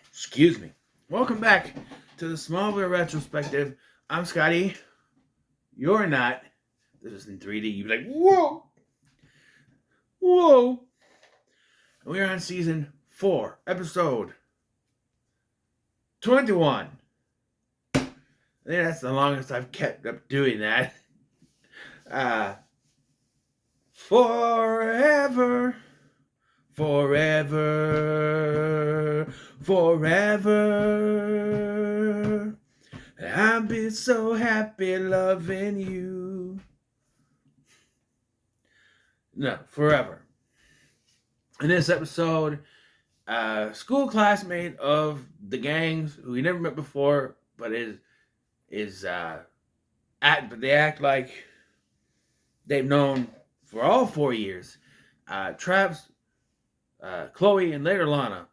Excuse me. Welcome back to the Smallville Retrospective. I'm Scotty. You're not. This is in 3D. You'd be like, whoa! Whoa! And we're on season 4, episode 21. I think that's the longest I've kept up doing that. Forever. Forever, forever. I've been so happy loving you. No, forever. In this episode, a school classmate of the gangs who we never met before, but but they act like they've known for all 4 years. Traps Chloe and later Lana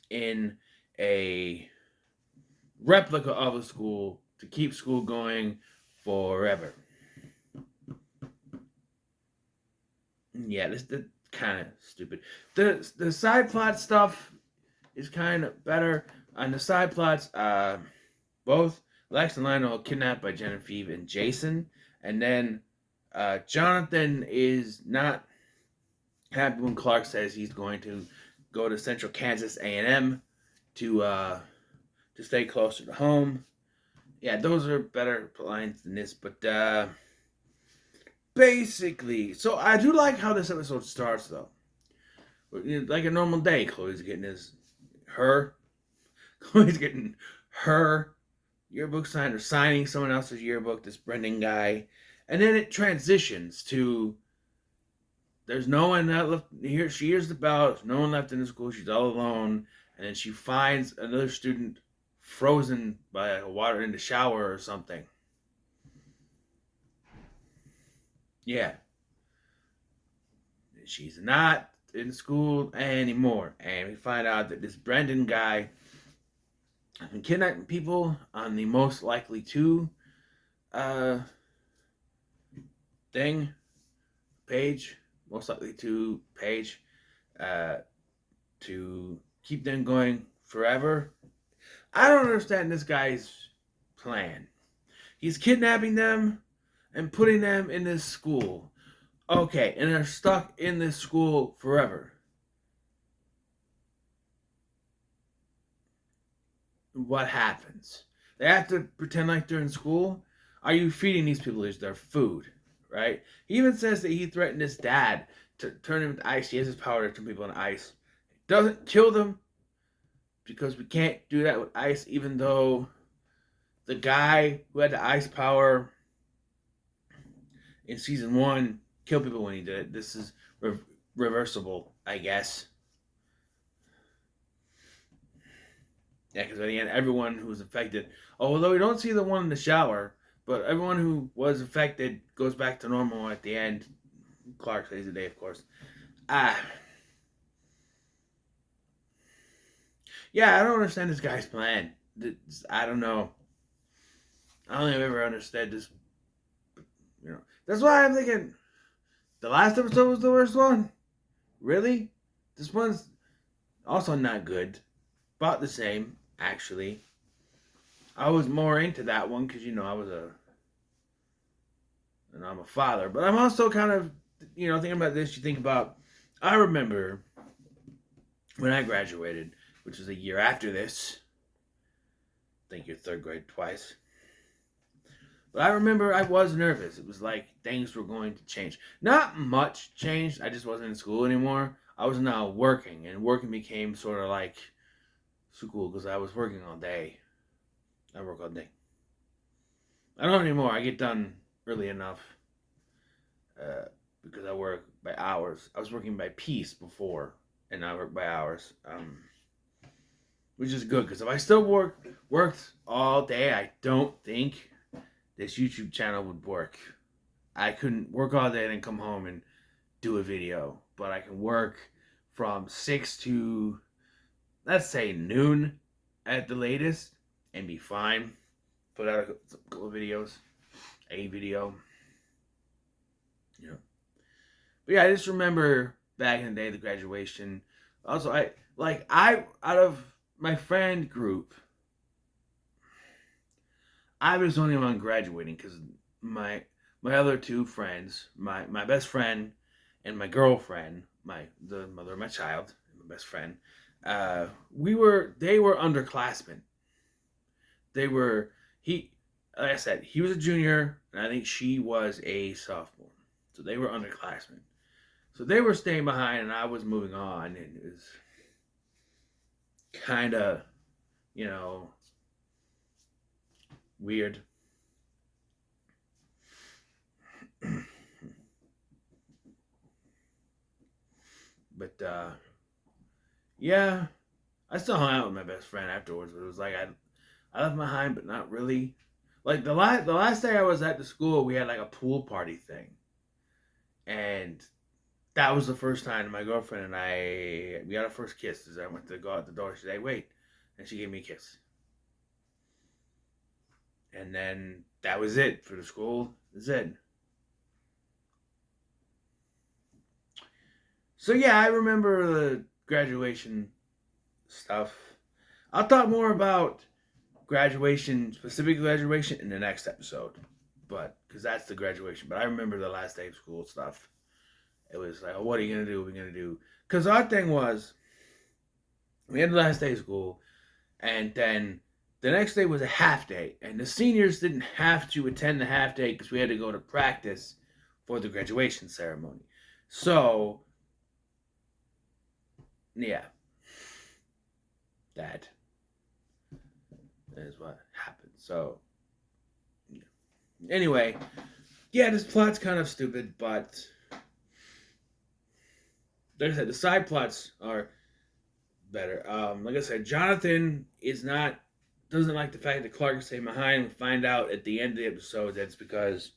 in a replica of a school to keep school going forever. Yeah, this is kind of stupid. The side plot stuff is kind of better. On the side plots, both Lex and Lionel are kidnapped by Genevieve and Jason, and then Jonathan is not happy when Clark says he's going to go to Central Kansas A&M to stay closer to home. Yeah, those are better lines than this, but basically, so I do like how this episode starts though. Like a normal day, Chloe's getting her yearbook signed or signing someone else's yearbook, this Brendan guy, and then it transitions to there's no one left here. She hears the bell. There's no one left in the school. She's all alone. And then she finds another student frozen by water in the shower or something. Yeah. She's not in school anymore. And we find out that this Brendan guy has been kidnapping people on the most likely to page. Most likely to page to keep them going forever. I don't understand this guy's plan. He's kidnapping them and putting them in this school. Okay, and they're stuck in this school forever. What happens? They have to pretend like they're in school? Are you feeding these people their food? Right? He even says that he threatened his dad to turn him into ice. He has his power to turn people into ice. It doesn't kill them because we can't do that with ice, even though the guy who had the ice power in season 1 killed people when he did it. This is reversible, I guess. Yeah, because at the end, everyone who was affected, although we don't see the one in the shower, but everyone who was affected goes back to normal at the end. Clark saves the day, of course. Yeah, I don't understand this guy's plan. I don't know. I don't think I've ever understood this. That's why I'm thinking the last episode was the worst one. Really? This one's also not good. About the same, actually. I was more into that one because I'm a father, but I'm also kind of thinking about this. You think about, I remember when I graduated, which was a year after this. I think you're third grade twice. But I remember I was nervous. It was like things were going to change. Not much changed. I just wasn't in school anymore. I was now working, and working became sort of like school because I was working all day. I work all day. I don't anymore. I get done early enough because I work by hours. I was working by piece before, and now I work by hours, which is good because if I still worked all day, I don't think this YouTube channel would work. I couldn't work all day and then come home and do a video, but I can work from 6 to, let's say, noon at the latest and be fine. Put out a couple of videos, a video. But yeah, I just remember back in the day, the graduation, Also, I out of my friend group, I was the only one graduating because my my other two friends, my best friend and my girlfriend, the mother of my child, my best friend, they were underclassmen. They were he like I said, he was a junior and I think she was a sophomore. So they were underclassmen. So they were staying behind and I was moving on, and it was kind of, you know, weird. But yeah, I still hung out with my best friend afterwards. But it was like I left behind, but not really. Like the last day I was at the school, we had like a pool party thing, and that was the first time my girlfriend and I we got our first kiss. As I went to go out the door, she said, "Hey, wait," and she gave me a kiss. And then that was it for the school. That's it. So yeah, I remember the graduation stuff. I'll talk more about graduation, specific graduation, in the next episode. But because that's the graduation. But I remember the last day of school stuff. It was like, oh, what are you gonna do? What are we gonna do? Because our thing was, we had the last day of school, and then the next day was a half day, and the seniors didn't have to attend the half day because we had to go to practice for the graduation ceremony. So yeah, that is what happened. So yeah. Anyway, yeah, this plot's kind of stupid, but like I said, the side plots are better. Like I said, Jonathan is not doesn't like the fact that Clark is staying behind. We find out at the end of the episode that's because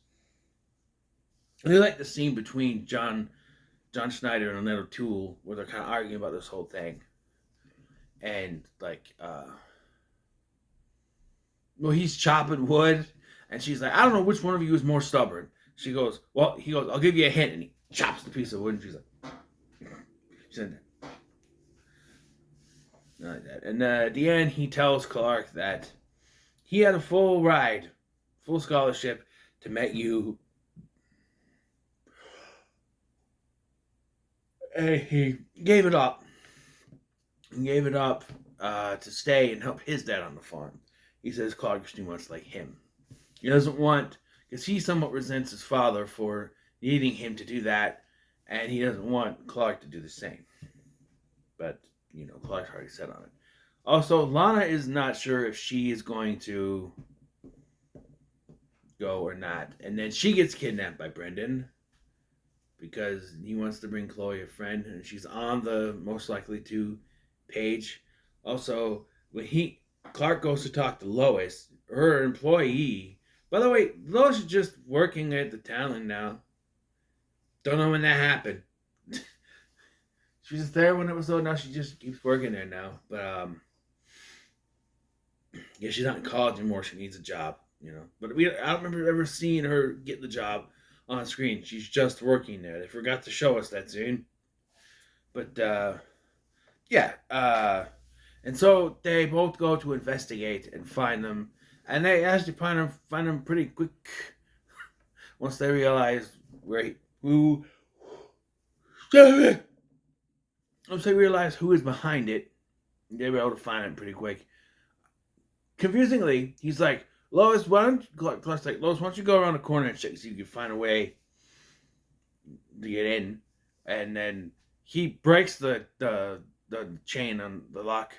they like the scene between John Schneider and Leonard Toole where they're kind of arguing about this whole thing, and like well, he's chopping wood, and she's like, I don't know which one of you is more stubborn. She goes, well, he goes, I'll give you a hint, and he chops the piece of wood, and she's like, she said that. Like that. And at the end, he tells Clark that he had a full ride, full scholarship to Met U, and he gave it up. He gave it up to stay and help his dad on the farm. He says Clark is too much like him. He doesn't want, because he somewhat resents his father for needing him to do that, and he doesn't want Clark to do the same. But, you know, Clark's already set on it. Also, Lana is not sure if she is going to go or not. And then she gets kidnapped by Brendan because he wants to bring Chloe a friend, and she's on the most likely to page. Also, when Clark goes to talk to Lois, her employee. By the way, Lois is just working at the talent now. Don't know when that happened. She was there when it was so. Now she just keeps working there now. But yeah, she's not in college anymore. She needs a job, you know. But I don't remember ever seeing her get the job on screen. She's just working there. They forgot to show us that scene. But yeah, and so they both go to investigate and find them, and they actually find them pretty quick once they realize once they realize who is behind it. They were able to find it pretty quick. Confusingly, he's like, Lois, Clark's like, Lois, why don't you go around the corner and check so you can find a way to get in, and then he breaks the chain on the lock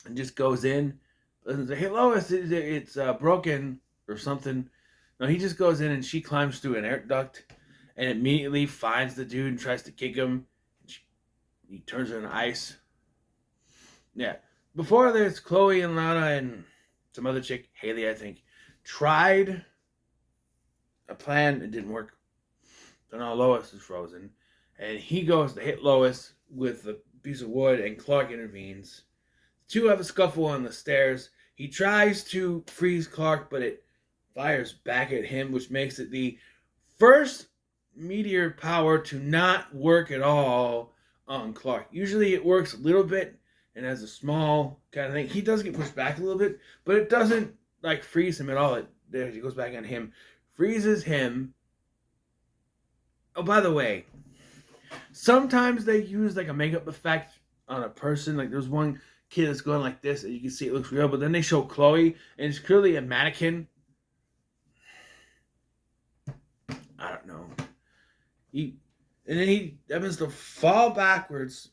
and just goes in and says, hey Lois, it's broken or something. No, he just goes in and she climbs through an air duct and immediately finds the dude and tries to kick him. He turns her into ice. Yeah. Before this, Chloe and Lana and some other chick, Haley, I think, tried a plan. It didn't work. So now Lois is frozen. And he goes to hit Lois with a piece of wood, and Clark intervenes. The two have a scuffle on the stairs. He tries to freeze Clark, but it fires back at him, which makes it the first meteor power to not work at all on Clark. Usually it works a little bit and has a small kind of thing. He does get pushed back a little bit, but it doesn't like freeze him at all. It goes back on him, freezes him. Oh, by the way, sometimes they use like a makeup effect on a person. Like there's one kid that's going like this, and you can see it looks real, but then they show Chloe, and it's clearly a mannequin. I don't know. He happens to fall backwards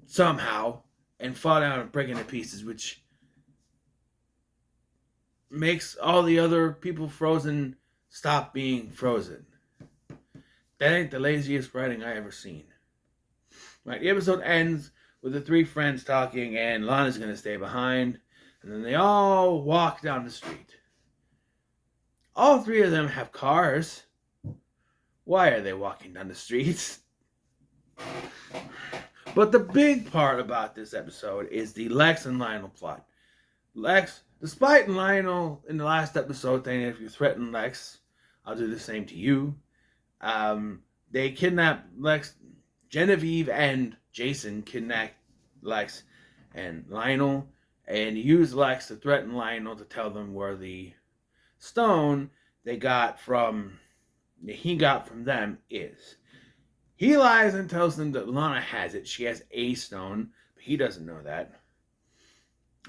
somehow and fall down and break into pieces, which makes all the other people frozen stop being frozen. That ain't the laziest writing I ever seen. Right, the episode ends with the three friends talking, and Lana's gonna stay behind, and then they all walk down the street. All three of them have cars. Why are they walking down the streets? But the big part about this episode is the Lex and Lionel plot. Lex, despite Lionel in the last episode saying, if you threaten Lex, I'll do the same to you. They kidnap Lex. Genevieve and Jason kidnap Lex and Lionel and use Lex to threaten Lionel to tell them where the stone he got from them is. He lies and tells them that Lana has it. She has a stone, but he doesn't know that.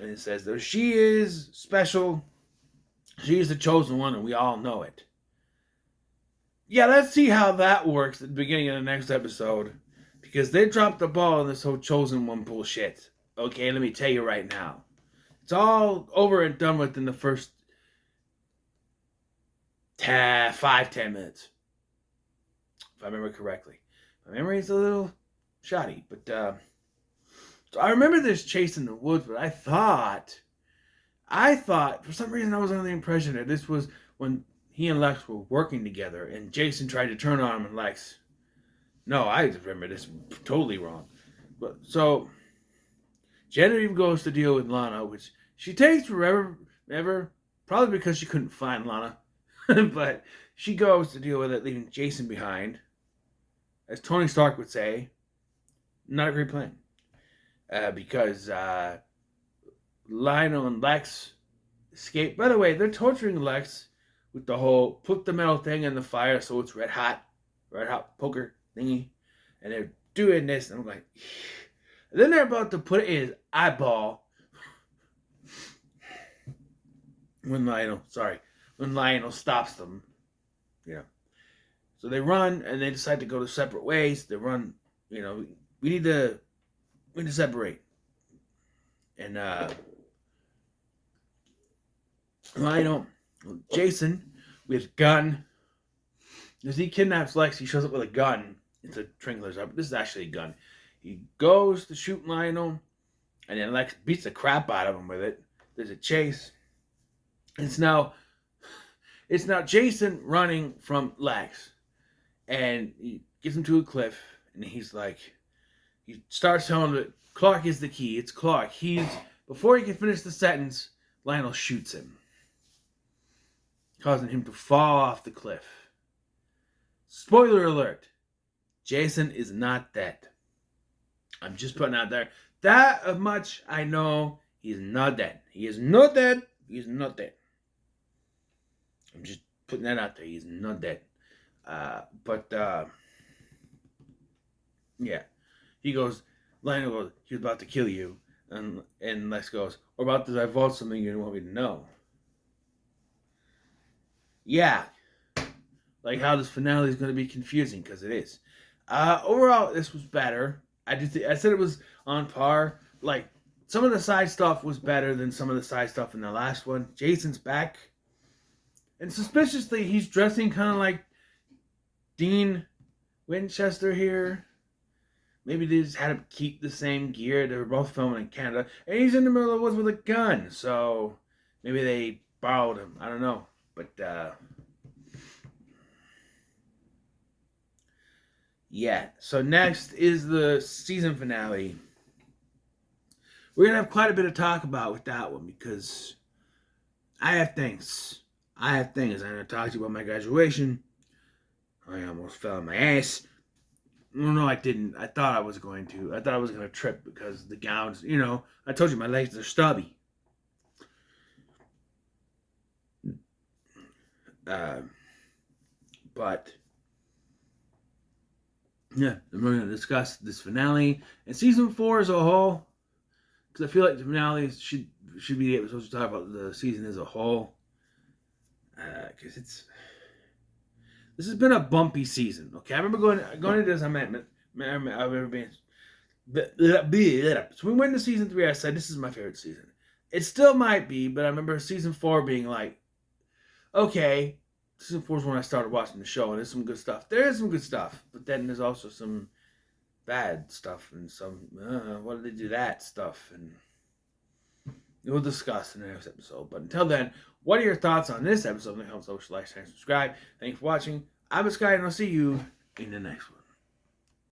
And it says that she is special. She's the chosen one, and we all know it. Yeah, let's see how that works at the beginning of the next episode. Because they dropped the ball in this whole chosen one bullshit. Okay, let me tell you right now. It's all over and done with in the first 5-10 minutes. If I remember correctly. My memory is a little shoddy. But, so I remember this chase in the woods, but I thought, for some reason I was under the impression that this was when he and Lex were working together, and Jason tried to turn on him, and Lex... No, I remember this totally wrong. But so Genevieve goes to deal with Lana, which she takes forever, probably because she couldn't find Lana. But she goes to deal with it, leaving Jason behind. As Tony Stark would say, not a great plan. Because Lionel and Lex escape. By the way, they're torturing Lex with the whole put the metal thing in the fire so it's red hot poker thingy, and they're doing this, and I'm like, and then they're about to put it in his eyeball when Lionel stops them, so they run, and they decide to go to separate ways. They run, we need to separate, and Jason with gun, as he kidnaps Lex, he shows up with a gun. It's a Tringler's up. This is actually a gun. He goes to shoot Lionel, and then Lex beats the crap out of him with it. There's a chase. It's now Jason running from Lex, and he gets him to a cliff, and he starts telling him that Clark is the key. It's Clark. Before he can finish the sentence, Lionel shoots him, causing him to fall off the cliff. Spoiler alert. Jason is not dead. I'm just putting out there. That much I know. He is not dead. He is not dead. He is not dead. I'm just putting that out there. He's not dead. Yeah. Lionel goes, he was about to kill you. And Lex goes, or about to divulge something you don't want me to know. Yeah. Like how this finale is going to be confusing, because it is. Overall, this was better. I said it was on par. Like, some of the side stuff was better than some of the side stuff in the last one. Jason's back. And suspiciously, he's dressing kind of like Dean Winchester here. Maybe they just had him keep the same gear. They were both filming in Canada. And he's in the middle of the woods with a gun. So, maybe they borrowed him. I don't know. But, yeah, so next is the season finale. We're going to have quite a bit of talk about with that one, because I have things. I'm going to talk to you about my graduation. I almost fell on my ass. No, I didn't. I thought I was going to. I thought I was going to trip because the gowns, I told you my legs are stubby. But yeah, we're going to discuss this finale and season 4 as a whole, because I feel like the finale should be the episode to talk about the season as a whole, because this has been a bumpy season. Okay, I remember going into this. I've ever been. So we went into season 3. I said this is my favorite season. It still might be, but I remember season 4 being like, okay. Season 4 is when I started watching the show, and there's some good stuff. There is some good stuff, but then there's also some bad stuff and some why did they do that stuff, and we'll discuss in the next episode. But until then, what are your thoughts on this episode? Help social, like, share, and subscribe. Thanks for watching. I'm Sky, and I'll see you in the next one.